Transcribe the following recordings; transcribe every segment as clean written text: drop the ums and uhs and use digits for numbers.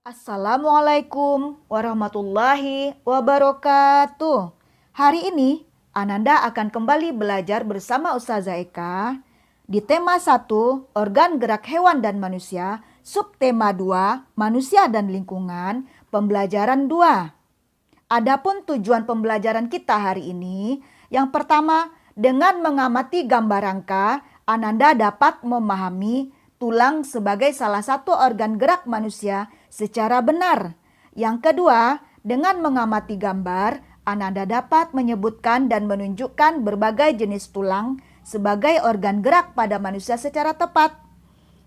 Assalamualaikum warahmatullahi wabarakatuh. Hari ini Ananda akan kembali belajar bersama Ustazah Eka di tema 1, organ gerak hewan dan manusia, subtema 2, manusia dan lingkungan, pembelajaran 2. Adapun tujuan pembelajaran kita hari ini, yang pertama, dengan mengamati gambar rangka, Ananda dapat memahami tulang sebagai salah satu organ gerak manusia secara benar. Yang kedua, dengan mengamati gambar, Ananda dapat menyebutkan dan menunjukkan berbagai jenis tulang sebagai organ gerak pada manusia secara tepat.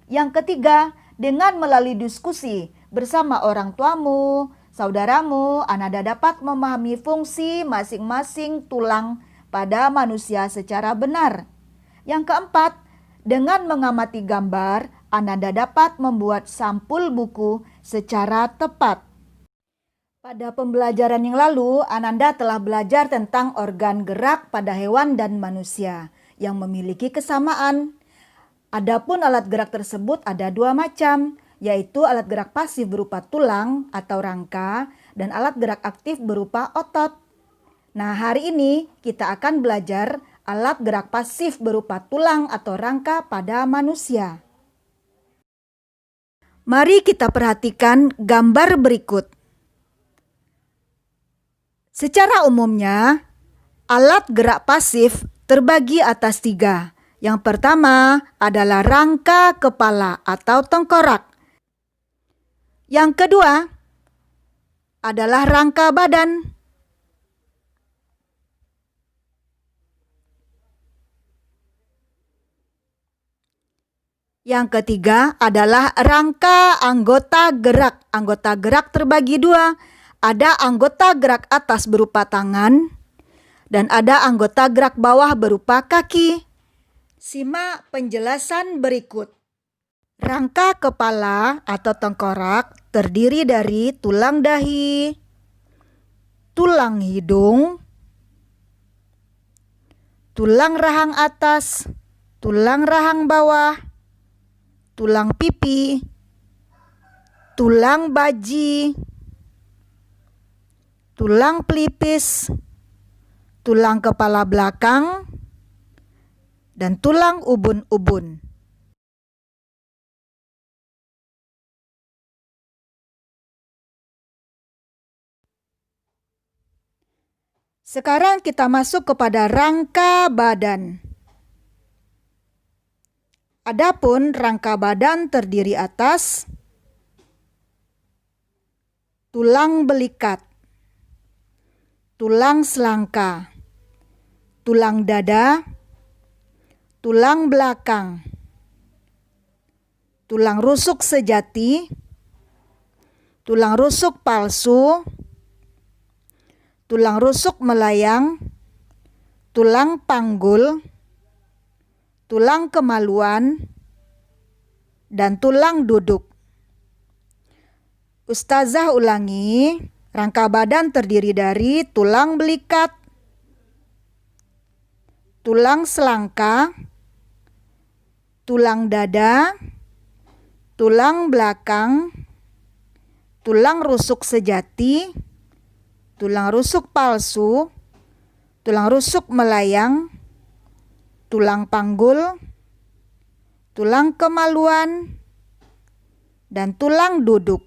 Yang ketiga, dengan melalui diskusi bersama orang tuamu, saudaramu, Ananda dapat memahami fungsi masing-masing tulang pada manusia secara benar. Yang keempat, dengan mengamati gambar, Ananda dapat membuat sampul buku secara tepat. Pada pembelajaran yang lalu, Ananda telah belajar tentang organ gerak pada hewan dan manusia yang memiliki kesamaan. Adapun alat gerak tersebut ada dua macam, yaitu alat gerak pasif berupa tulang atau rangka dan alat gerak aktif berupa otot. Nah, hari ini kita akan belajar alat gerak pasif berupa tulang atau rangka pada manusia. Mari kita perhatikan gambar berikut. Secara umumnya, alat gerak pasif terbagi atas 3. Yang pertama adalah rangka kepala atau tengkorak. Yang kedua adalah rangka badan. Yang ketiga adalah rangka anggota gerak. Anggota gerak terbagi 2. Ada anggota gerak atas berupa tangan dan ada anggota gerak bawah berupa kaki. Simak penjelasan berikut. Rangka kepala atau tengkorak terdiri dari tulang dahi, tulang hidung, tulang rahang atas, tulang rahang bawah, tulang pipi, tulang baji, tulang pelipis, tulang kepala belakang, dan tulang ubun-ubun. Sekarang kita masuk kepada rangka badan. Adapun rangka badan terdiri atas tulang belikat, tulang selangka, tulang dada, tulang belakang, tulang rusuk sejati, tulang rusuk palsu, tulang rusuk melayang, tulang panggul, tulang kemaluan, dan tulang duduk. Ustazah ulangi, rangka badan terdiri dari tulang belikat, tulang selangka, tulang dada, tulang belakang, tulang rusuk sejati, tulang rusuk palsu, tulang rusuk melayang, tulang panggul, tulang kemaluan, dan tulang duduk.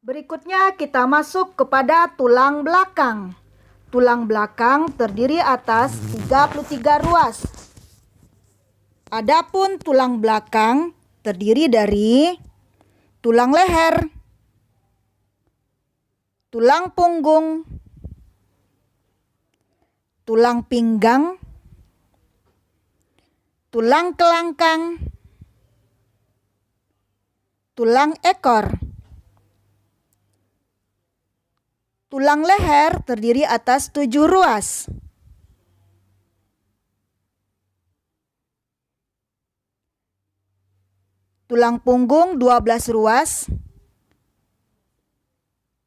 Berikutnya kita masuk kepada tulang belakang. Tulang belakang terdiri atas 33 ruas. Adapun tulang belakang terdiri dari tulang leher, tulang punggung, tulang pinggang, tulang kelangkang, tulang ekor. Tulang leher terdiri atas 7 ruas. Tulang punggung 12 ruas.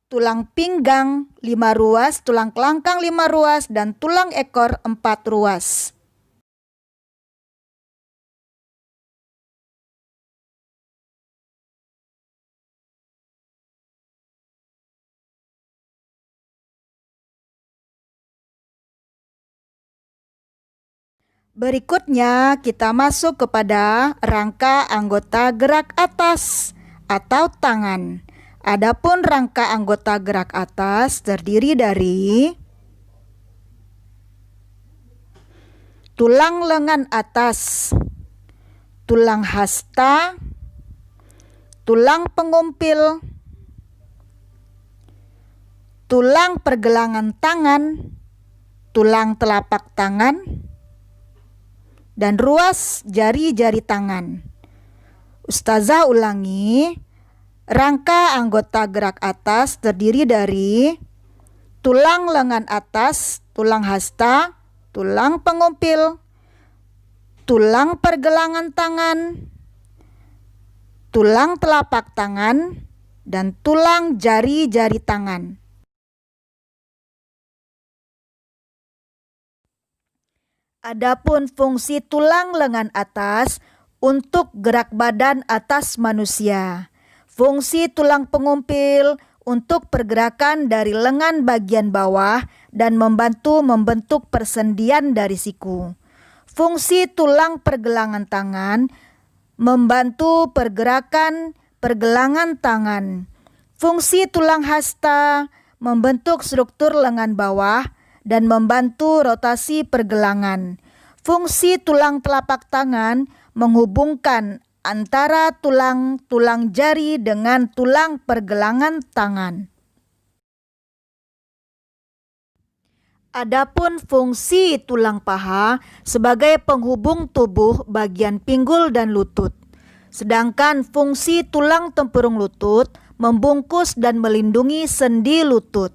tulang pinggang 5 ruas, tulang kelangkang 5 ruas, dan tulang ekor 4 ruas. Berikutnya kita masuk kepada rangka anggota gerak atas atau tangan. Adapun rangka anggota gerak atas terdiri dari tulang lengan atas, tulang hasta, tulang pengumpil, tulang pergelangan tangan, tulang telapak tangan, dan ruas jari-jari tangan. Ustazah ulangi, rangka anggota gerak atas terdiri dari tulang lengan atas, tulang hasta, tulang pengumpil, tulang pergelangan tangan, tulang telapak tangan, dan tulang jari-jari tangan. Adapun fungsi tulang lengan atas untuk gerak badan atas manusia. Fungsi tulang pengumpil untuk pergerakan dari lengan bagian bawah dan membantu membentuk persendian dari siku. Fungsi tulang pergelangan tangan membantu pergerakan pergelangan tangan. Fungsi tulang hasta membentuk struktur lengan bawah dan membantu rotasi pergelangan. Fungsi tulang telapak tangan menghubungkan antara tulang jari dengan tulang pergelangan tangan. Adapun fungsi tulang paha sebagai penghubung tubuh bagian pinggul dan lutut. Sedangkan fungsi tulang tempurung lutut membungkus dan melindungi sendi lutut.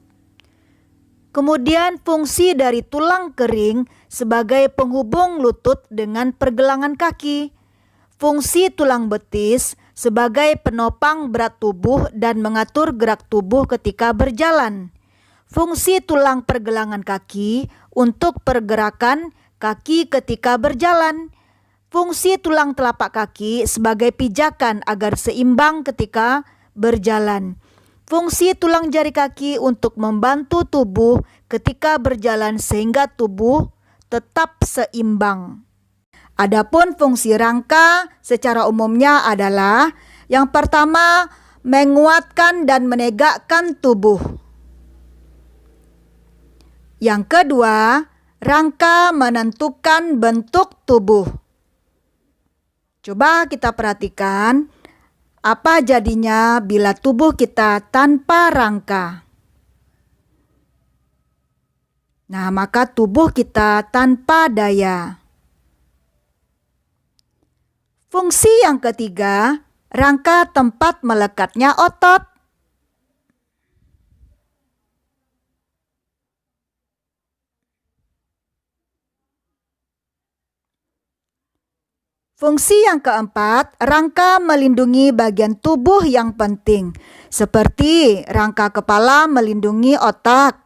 Kemudian fungsi dari tulang kering sebagai penghubung lutut dengan pergelangan kaki. Fungsi tulang betis sebagai penopang berat tubuh dan mengatur gerak tubuh ketika berjalan. Fungsi tulang pergelangan kaki untuk pergerakan kaki ketika berjalan. Fungsi tulang telapak kaki sebagai pijakan agar seimbang ketika berjalan. Fungsi tulang jari kaki untuk membantu tubuh ketika berjalan sehingga tubuh tetap seimbang. Adapun fungsi rangka secara umumnya adalah yang pertama, menguatkan dan menegakkan tubuh. Yang kedua, rangka menentukan bentuk tubuh. Coba kita perhatikan apa jadinya bila tubuh kita tanpa rangka. Nah, maka tubuh kita tanpa daya. Fungsi yang ketiga, rangka tempat melekatnya otot. Fungsi yang keempat, rangka melindungi bagian tubuh yang penting, seperti rangka kepala melindungi otak,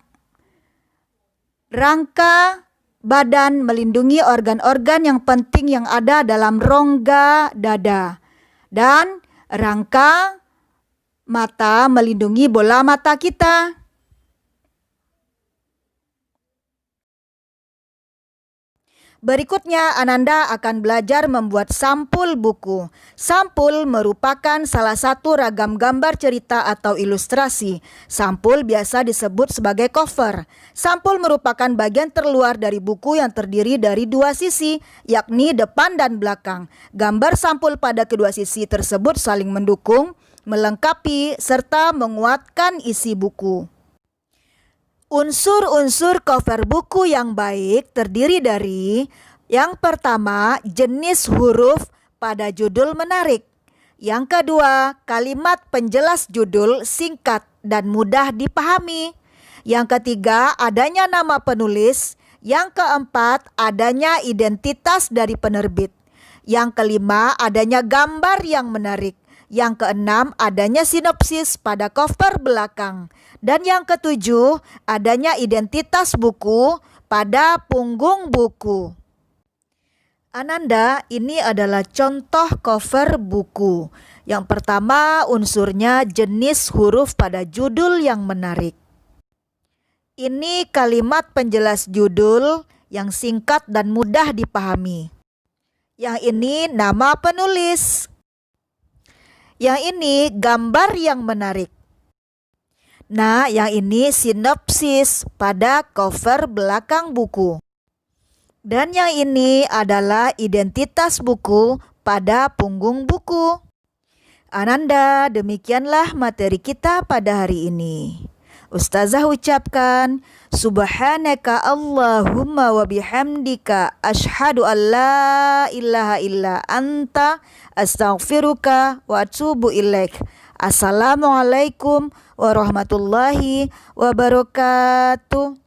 rangka badan melindungi organ-organ yang penting yang ada dalam rongga dada, dan rangka mata melindungi bola mata kita. Berikutnya, Ananda akan belajar membuat sampul buku. Sampul merupakan salah satu ragam gambar cerita atau ilustrasi. Sampul biasa disebut sebagai cover. Sampul merupakan bagian terluar dari buku yang terdiri dari dua sisi, yakni depan dan belakang. Gambar sampul pada kedua sisi tersebut saling mendukung, melengkapi, serta menguatkan isi buku. Unsur-unsur cover buku yang baik terdiri dari yang pertama, jenis huruf pada judul menarik. Yang kedua, kalimat penjelas judul singkat dan mudah dipahami. Yang ketiga, adanya nama penulis. Yang keempat, adanya identitas dari penerbit. Yang kelima, adanya gambar yang menarik. Yang keenam, adanya sinopsis pada cover belakang. Dan yang ketujuh, adanya identitas buku pada punggung buku. Ananda, ini adalah contoh cover buku. Yang pertama, unsurnya jenis huruf pada judul yang menarik. Ini kalimat penjelas judul yang singkat dan mudah dipahami. Yang ini nama penulis. Yang ini gambar yang menarik. Nah, yang ini sinopsis pada cover belakang buku. Dan yang ini adalah identitas buku pada punggung buku. Ananda, demikianlah materi kita pada hari ini. Ustazah ucapkan, Subhanaka Allahumma wa bihamdika asyhadu an la ilaha illa anta astaghfiruka wa atubu ilaik. Assalamualaikum warahmatullahi wabarakatuh.